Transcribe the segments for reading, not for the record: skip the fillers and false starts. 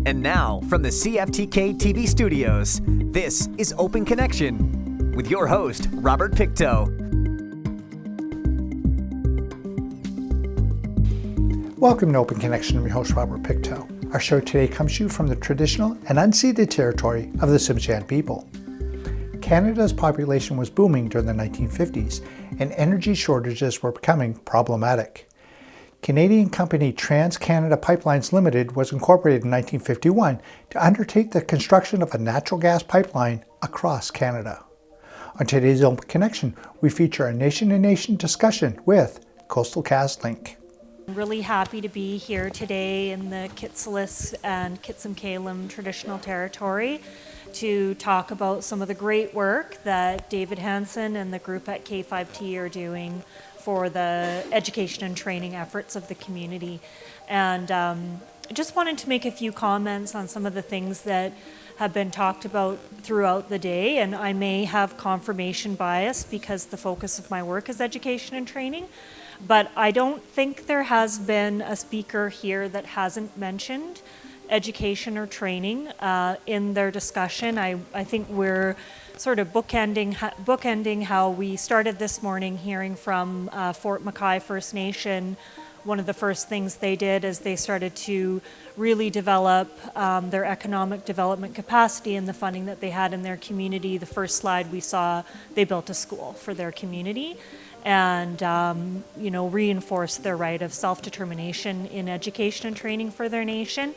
And now, from the CFTK-TV studios, this is Open Connection with your host, Robert Pictou. Welcome to Open Connection. I'm your host, Robert Pictou. Our show today comes to you from the traditional and unceded territory of the Tsimshian people. Canada's population was booming during the 1950s, and energy shortages were becoming problematic. Canadian company TransCanada Pipelines Limited was incorporated in 1951 to undertake the construction of a natural gas pipeline across Canada. On today's Open Connection, we feature a nation-to-nation discussion with Coastal GasLink. I'm really happy to be here today in the Kitsillis and Kitsim-Kalim traditional territory to talk about some of the great work that David Hansen and the group at K5T are doing for the education and training efforts of the community. And I just wanted to make a few comments on some of the things that have been talked about throughout the day, and I may have confirmation bias because the focus of my work is education and training, but I don't think there has been a speaker here that hasn't mentioned education or training in their discussion. I think we're sort of bookending how we started this morning hearing from Fort McKay First Nation. One of the first things they did is they started to really develop their economic development capacity and the funding that they had in their community. The first slide we saw, they built a school for their community and reinforced their right of self-determination in education and training for their nation.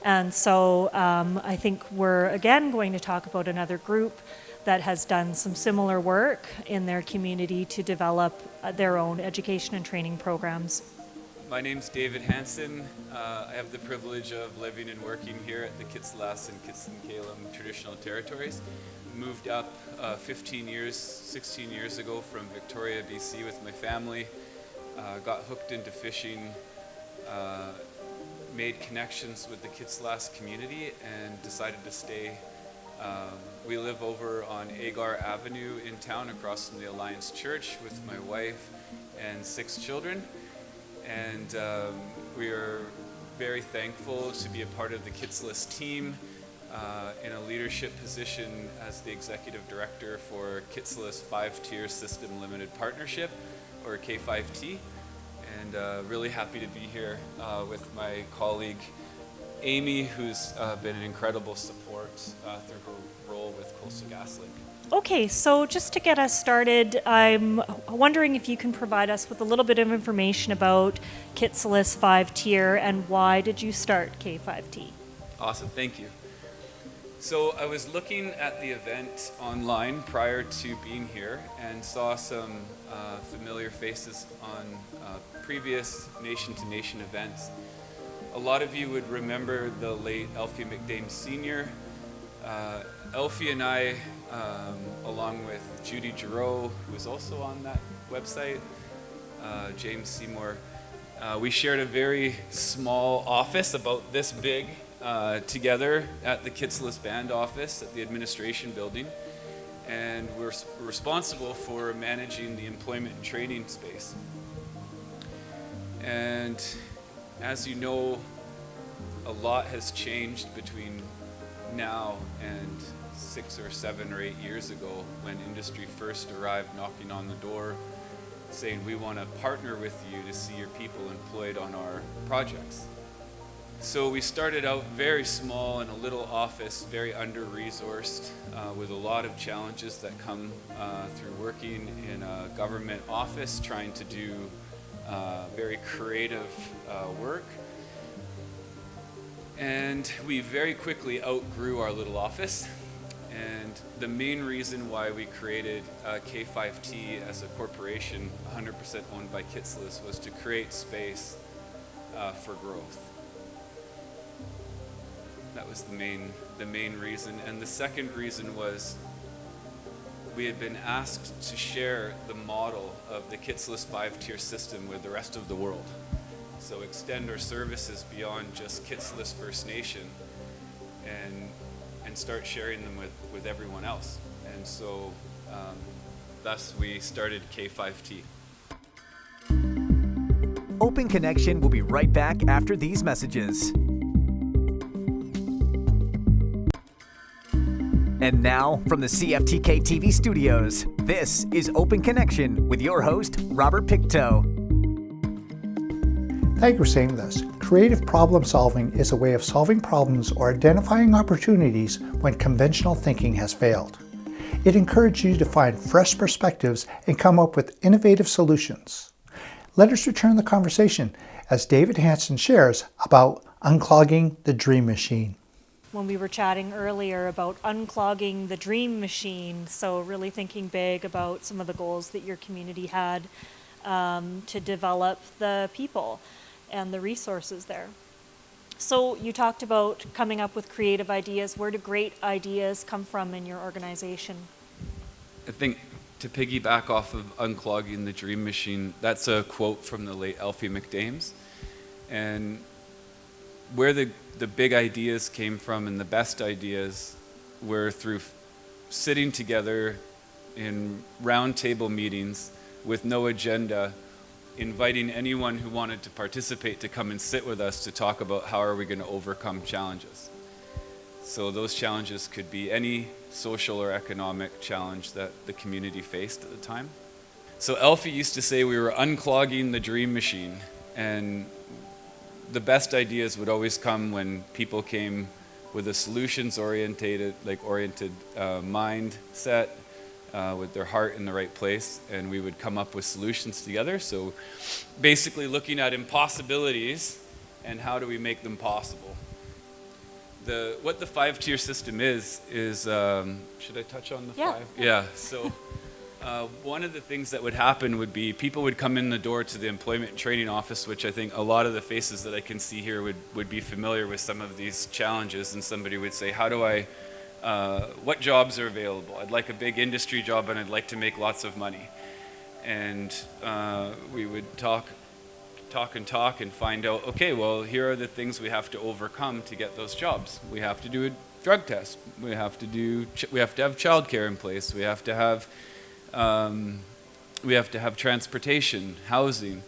And so I think we're again going to talk about another group that has done some similar work in their community to develop their own education and training programs. My name's David Hansen. I have the privilege of living and working here at the Kitsillas and Kitsim-Kalim traditional territories. Moved up 16 years ago from Victoria, BC with my family. Got hooked into fishing, made connections with the Kitsillas community and decided to stay. We live over on Agar Avenue in town across from the Alliance Church with my wife and 6 children. And we are very thankful to be a part of the Kitsillas team in a leadership position as the executive director for Kitsillas 5-Tier System Limited Partnership, or K5T. And really happy to be here with my colleague Amy, who's been an incredible support through her role with Coastal GasLink. Okay, so just to get us started, I'm wondering if you can provide us with a little bit of information about Kitsillas 5-Tier and why did you start K5T? Awesome, thank you. So I was looking at the event online prior to being here and saw some familiar faces on previous nation-to-nation events. A lot of you would remember the late Elfie McDame Sr. Elfie and I, along with Judy Giroux, who was also on that website, James Seymour, we shared a very small office about this big together at the Kitsillas Band office at the administration building, and we're responsible for managing the employment and training space. And as you know, a lot has changed between now and 6 or 7 or 8 years ago when industry first arrived knocking on the door saying we want to partner with you to see your people employed on our projects. So we started out very small in a little office, very under-resourced, with a lot of challenges that come through working in a government office, trying to do very creative work. And we very quickly outgrew our little office. And the main reason why we created K5T as a corporation, 100% owned by Kitsillas, was to create space for growth. That was the main reason. And the second reason was we had been asked to share the model of the Kitsillas 5-Tier system with the rest of the world. So extend our services beyond just Kitsillas First Nation and start sharing them with everyone else. And so thus we started K5T. Open Connection will be right back after these messages. And now, from the CFTK-TV studios, this is Open Connection with your host, Robert Pictou. Thank you for saying this. Creative problem solving is a way of solving problems or identifying opportunities when conventional thinking has failed. It encourages you to find fresh perspectives and come up with innovative solutions. Let us return the conversation as David Hanson shares about unclogging the dream machine. When we were chatting earlier about unclogging the dream machine, so really thinking big about some of the goals that your community had to develop the people and the resources there. So you talked about coming up with creative ideas. Where do great ideas come from in your organization? I think to piggyback off of unclogging the dream machine, that's a quote from the late Alfie McDames. And where the big ideas came from and the best ideas were through sitting together in round table meetings with no agenda, inviting anyone who wanted to participate to come and sit with us to talk about how are we going to overcome challenges. So those challenges could be any social or economic challenge that the community faced at the time. So Alfie used to say we were unclogging the dream machine, and the best ideas would always come when people came with a solutions-oriented mindset, with their heart in the right place, and we would come up with solutions together. So basically looking at impossibilities and how do we make them possible. What the 5-tier system is should I touch on the five? Yeah. So one of the things that would happen would be people would come in the door to the employment and training office, which I think a lot of the faces that I can see here would be familiar with some of these challenges, and somebody would say, what jobs are available? I'd like a big industry job and I'd like to make lots of money. And we would talk and find out, okay, well, here are the things we have to overcome to get those jobs. We have to do a drug test. We have to have childcare in place. We have to have transportation, housing,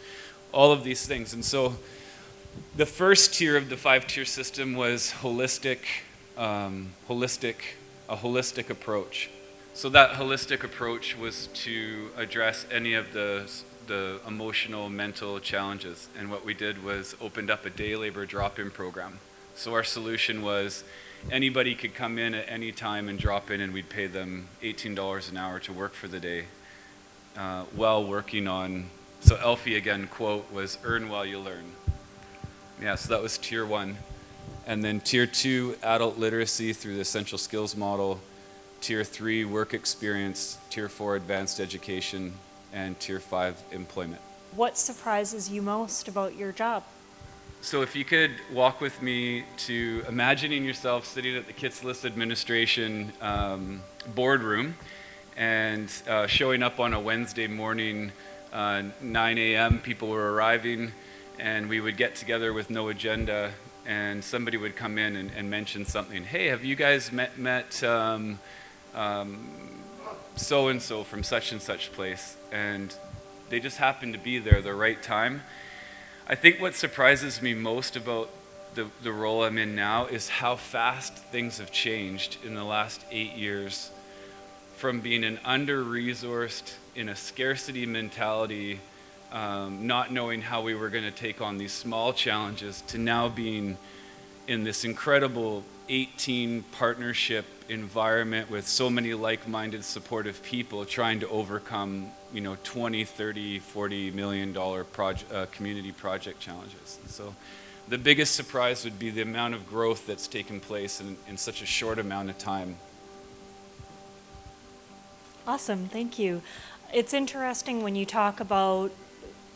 all of these things. And so the first tier of the 5-tier system was a holistic approach. So that holistic approach was to address any of the emotional, mental challenges. And what we did was opened up a day labor drop-in program. So our solution was anybody could come in at any time and drop in, and we'd pay them $18 an hour to work for the day while working on, so Alfie again quote was, earn while you learn. Yeah, so that was tier 1. And then tier 2, adult literacy through the essential skills model. Tier 3, work experience. Tier 4, advanced education. And tier 5, employment. What surprises you most about your job? So if you could walk with me to imagining yourself sitting at the Kits List Administration boardroom and showing up on a Wednesday morning, 9 a.m., people were arriving, and we would get together with no agenda, and somebody would come in and mention something. Hey, have you guys met so-and-so from such and such place? And they just happened to be there at the right time. I think what surprises me most about the role I'm in now is how fast things have changed in the last 8 years, from being an under-resourced, in a scarcity mentality, not knowing how we were going to take on these small challenges, to now being in this incredible 18 partnership environment with so many like-minded supportive people trying to overcome, $20, $30, $40 million community project challenges. And so the biggest surprise would be the amount of growth that's taken place in such a short amount of time. Awesome, thank you. It's interesting when you talk about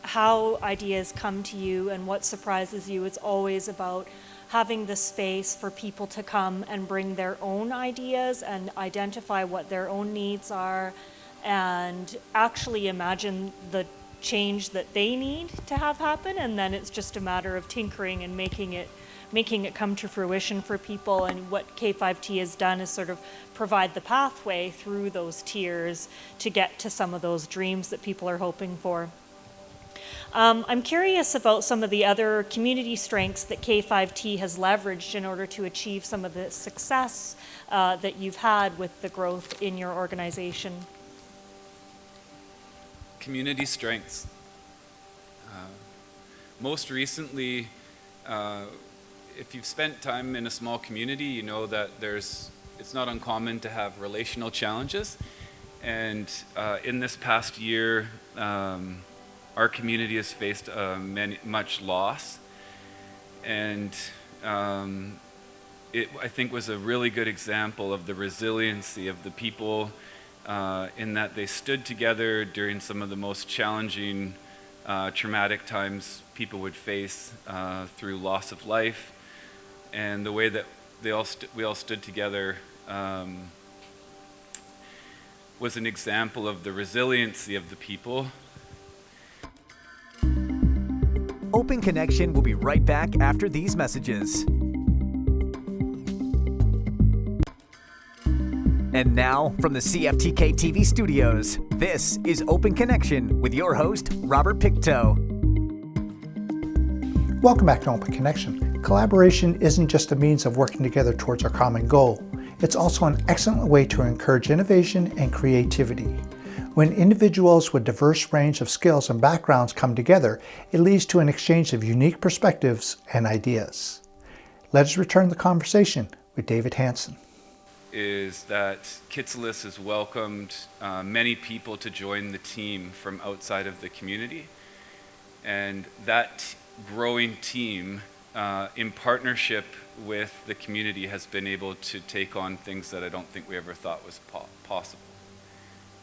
how ideas come to you and what surprises you. It's always about having the space for people to come and bring their own ideas and identify what their own needs are and actually imagine the change that they need to have happen, and then it's just a matter of tinkering and making it come to fruition for people. And what K5T has done is sort of provide the pathway through those tiers to get to some of those dreams that people are hoping for. I'm curious about some of the other community strengths that K5T has leveraged in order to achieve some of the success that you've had with the growth in your organization. Community strengths. Most recently, if you've spent time in a small community, you know that it's not uncommon to have relational challenges. And in this past year, our community has faced much loss. And it, I think, was a really good example of the resiliency of the people in that they stood together during some of the most challenging, traumatic times people would face through loss of life. And the way that we all stood together was an example of the resiliency of the people. Open Connection will be right back after these messages. And now, from the CFTK-TV studios, this is Open Connection with your host, Robert Pictou. Welcome back to Open Connection. Collaboration isn't just a means of working together towards our common goal. It's also an excellent way to encourage innovation and creativity. When individuals with diverse range of skills and backgrounds come together, it leads to an exchange of unique perspectives and ideas. Let us return the conversation with David Hanson. Is that Kitsalis has welcomed many people to join the team from outside of the community. And that growing team, in partnership with the community, has been able to take on things that I don't think we ever thought was possible.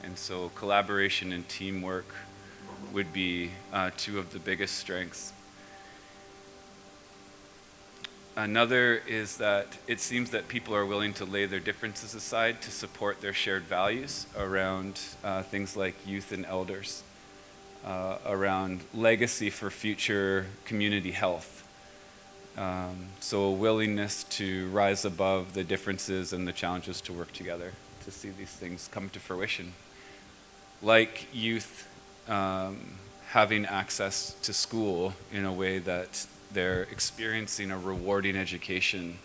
And so collaboration and teamwork would be two of the biggest strengths. Another is that it seems that people are willing to lay their differences aside to support their shared values around things like youth and elders, around legacy for future community health. So a willingness to rise above the differences and the challenges to work together to see these things come to fruition. Like youth having access to school in a way that they're experiencing a rewarding education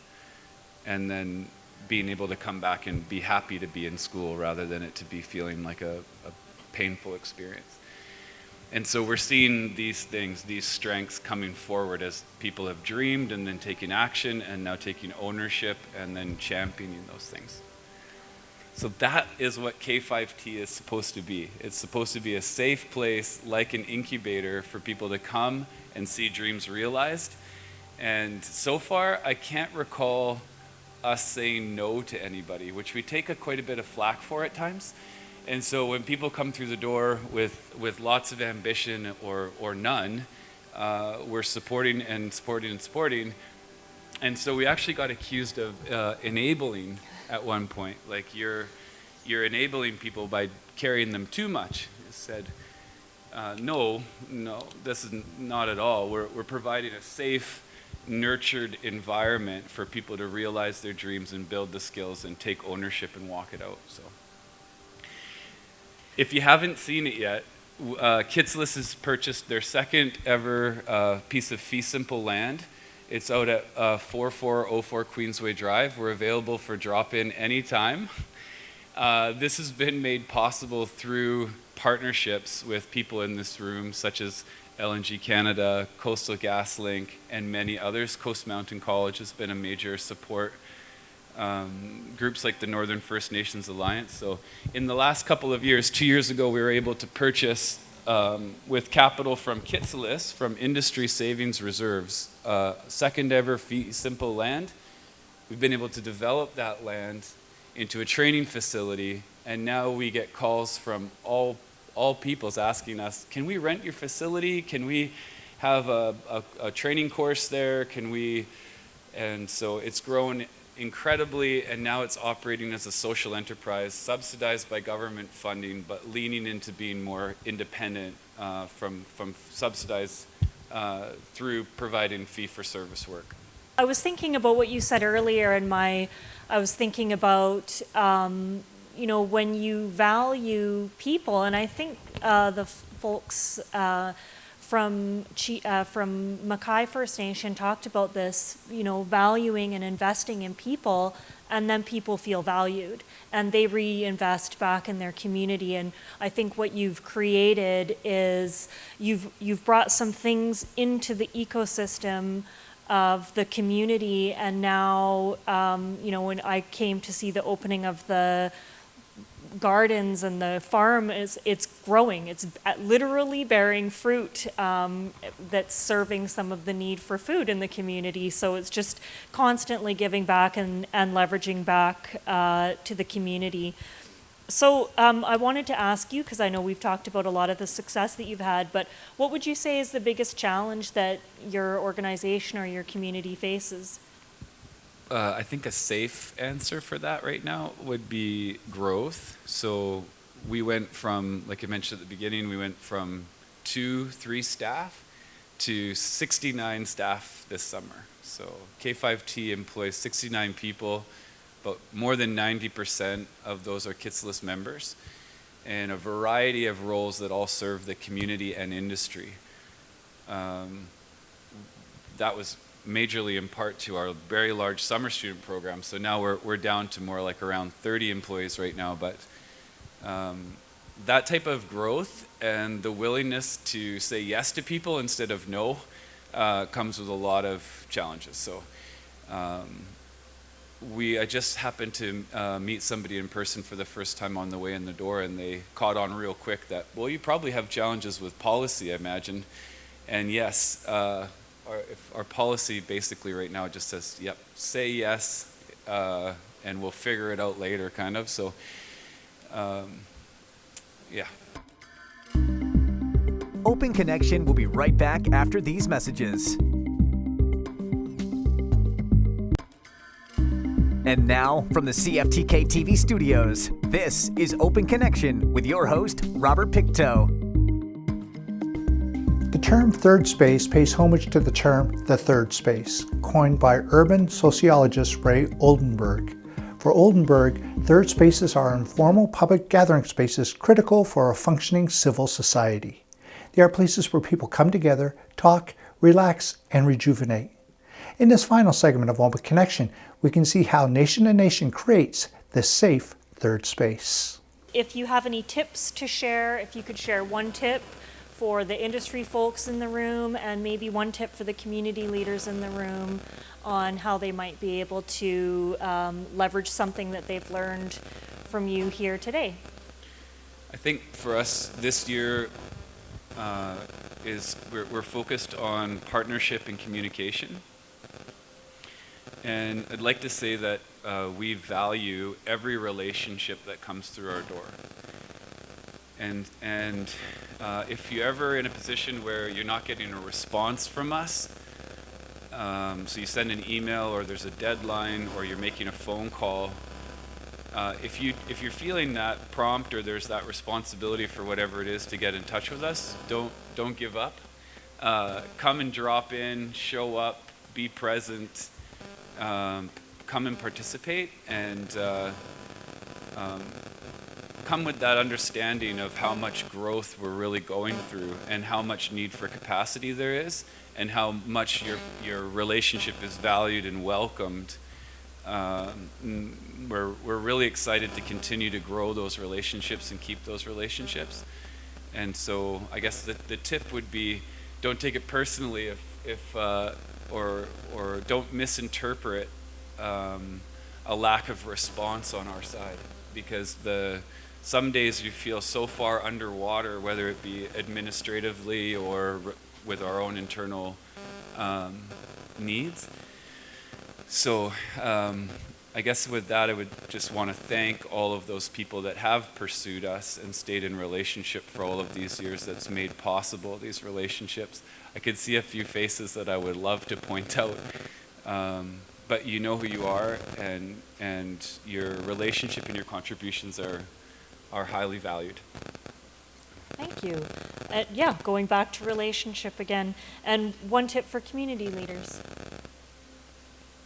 and then being able to come back and be happy to be in school rather than it to be feeling like a painful experience. And so we're seeing these things, these strengths coming forward as people have dreamed and then taking action and now taking ownership and then championing those things. So that is what K5T is supposed to be. It's supposed to be a safe place, like an incubator, for people to come and see dreams realized. And so far, I can't recall us saying no to anybody, which we take quite a bit of flack for at times. And so when people come through the door with lots of ambition or none, we're supporting and supporting and supporting. And so we actually got accused of enabling at one point. Like, you're enabling people by carrying them too much. It said, no, this is not at all. We're providing a safe, nurtured environment for people to realize their dreams and build the skills and take ownership and walk it out. So, if you haven't seen it yet, Kitsalis has purchased their second ever piece of fee simple land. It's out at 4404 Queensway Drive. We're available for drop-in anytime. This has been made possible through partnerships with people in this room, such as LNG Canada, Coastal GasLink, and many others. Coast Mountain College has been a major support. Groups like the Northern First Nations Alliance. So in the last couple of years, 2 years ago, we were able to purchase, with capital from Kitsalis, from industry savings reserves, second ever fee simple land. We've been able to develop that land into a training facility, and now we get calls from all peoples asking us, can we rent your facility? Can we have a training course there? Can we? And so it's grown incredibly, and now it's operating as a social enterprise, subsidized by government funding, but leaning into being more independent from subsidized through providing fee-for-service work. I was thinking about what you said earlier, and I was thinking about when you value people, and I think the folks from Mackay First Nation talked about this, valuing and investing in people, and then people feel valued and they reinvest back in their community. And I think what you've created is you've brought some things into the ecosystem of the community. And now, when I came to see the opening of the gardens and the farm, it's growing. It's literally bearing fruit that's serving some of the need for food in the community. So it's just constantly giving back and leveraging back to the community. So I wanted to ask you, because I know we've talked about a lot of the success that you've had, but what would you say is the biggest challenge that your organization or your community faces? I think a safe answer for that right now would be growth. So we went from, like I mentioned at the beginning, we went from 2-3 staff to 69 staff this summer. So K5T employs 69 people, but more than 90% of those are Kitsilus members, and a variety of roles that all serve the community and industry. That was majorly in part to our very large summer student program. So now we're down to more like around 30 employees right now. But that type of growth and the willingness to say yes to people instead of no comes with a lot of challenges. So I just happened to meet somebody in person for the first time on the way in the door, and they caught on real quick that, well, you probably have challenges with policy, I imagine. And yes, our policy basically right now just says, yep, say yes, and we'll figure it out later, kind of. So, yeah. Open Connection will be right back after these messages. And now, from the CFTK-TV studios, this is Open Connection with your host, Robert Pictou. The term third space pays homage to the term the third space, coined by urban sociologist Ray Oldenburg. For Oldenburg, third spaces are informal public gathering spaces critical for a functioning civil society. They are places where people come together, talk, relax, and rejuvenate. In this final segment of Open Connection, we can see how Nation to Nation creates this safe third space. If you have any tips to share, if you could share one tip for the industry folks in the room and maybe one tip for the community leaders in the room on how they might be able to leverage something that they've learned from you here today. I think for us this year we're focused on partnership and communication. And I'd like to say that we value every relationship that comes through our door. And if you're ever in a position where you're not getting a response from us, so you send an email or there's a deadline or you're making a phone call, if you're feeling that prompt or there's that responsibility for whatever it is to get in touch with us, don't give up. Come and drop in, show up, be present, come and participate, and come with that understanding of how much growth we're really going through and how much need for capacity there is and how much your relationship is valued and welcomed. We're really excited to continue to grow those relationships and keep those relationships. And so I guess the tip would be, don't take it personally or don't misinterpret a lack of response on our side, because some days you feel so far underwater, whether it be administratively or with our own internal needs. So I guess with that, I would just want to thank all of those people that have pursued us and stayed in relationship for all of these years that's made possible these relationships. I could see a few faces that I would love to point out, but you know who you are, and your relationship and your contributions are highly valued. Thank you. Going back to relationship again, and one tip for community leaders.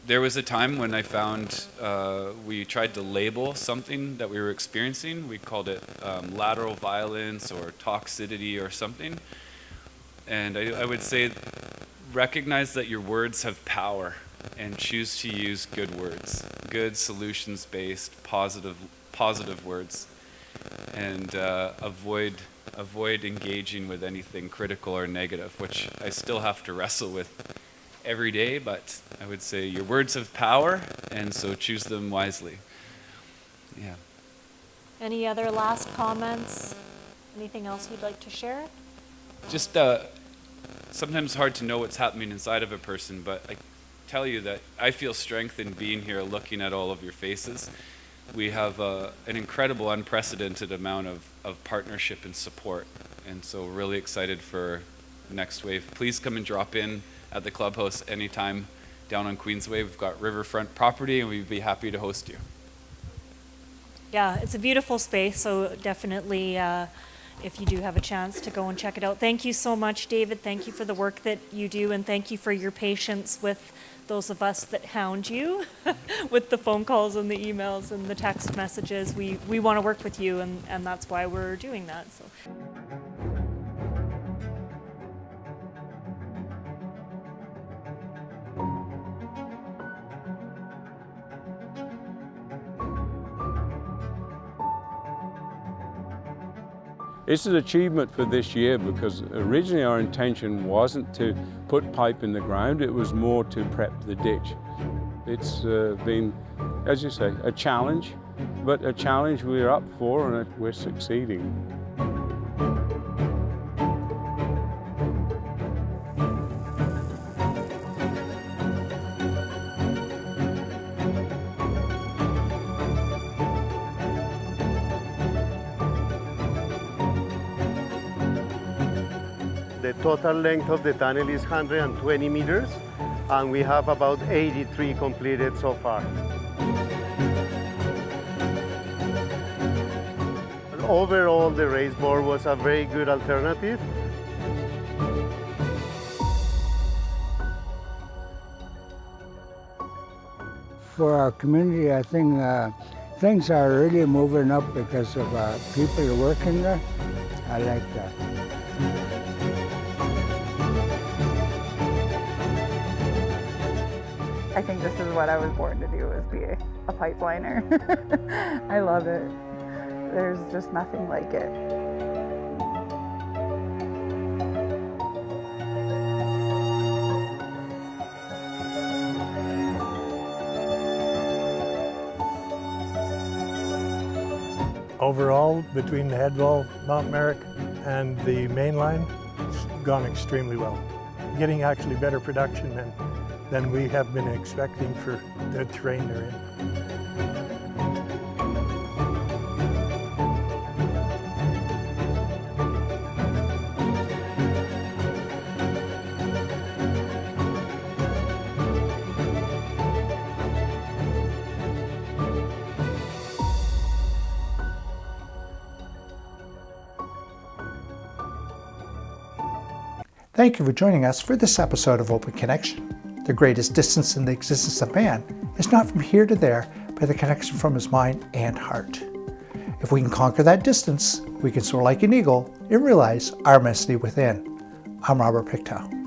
There was a time when I found we tried to label something that we were experiencing. We called it lateral violence or toxicity or something. And I would say recognize that your words have power and choose to use good words, good solutions-based, positive words, and avoid engaging with anything critical or negative, which I still have to wrestle with every day, but I would say your words have power, and so choose them wisely. Yeah. Any other last comments? Anything else you'd like to share? Just sometimes hard to know what's happening inside of a person, but I tell you that I feel strength in being here, looking at all of your faces. We have an incredible, unprecedented amount of partnership and support, and so really excited for the next wave. Please come and drop in at the clubhouse anytime down on Queensway. We've got riverfront property, and we'd be happy to host you. Yeah, it's a beautiful space, so definitely if you do have a chance to go and check it out. Thank you so much, David. Thank you for the work that you do, and thank you for your patience with those of us that hound you with the phone calls and the emails and the text messages. We want to work with you, and that's why we're doing that. So. It's an achievement for this year because originally our intention wasn't to put pipe in the ground, it was more to prep the ditch. It's been, as you say, a challenge, but a challenge we're up for and we're succeeding. The total length of the tunnel is 120 meters, and we have about 83 completed so far. Overall, the race board was a very good alternative. For our community, I think things are really moving up because of people working there. I like that. I think this is what I was born to do, is be a pipeliner. I love it. There's just nothing like it. Overall, between the head wall, Mount Merrick, and the main line, it's gone extremely well. Getting actually better production than we have been expecting for the terrain they're in. Thank you for joining us for this episode of Open Connection. The greatest distance in the existence of man is not from here to there, but the connection from his mind and heart. If we can conquer that distance, we can soar like an eagle and realize our immensity within. I'm Robert Pictou.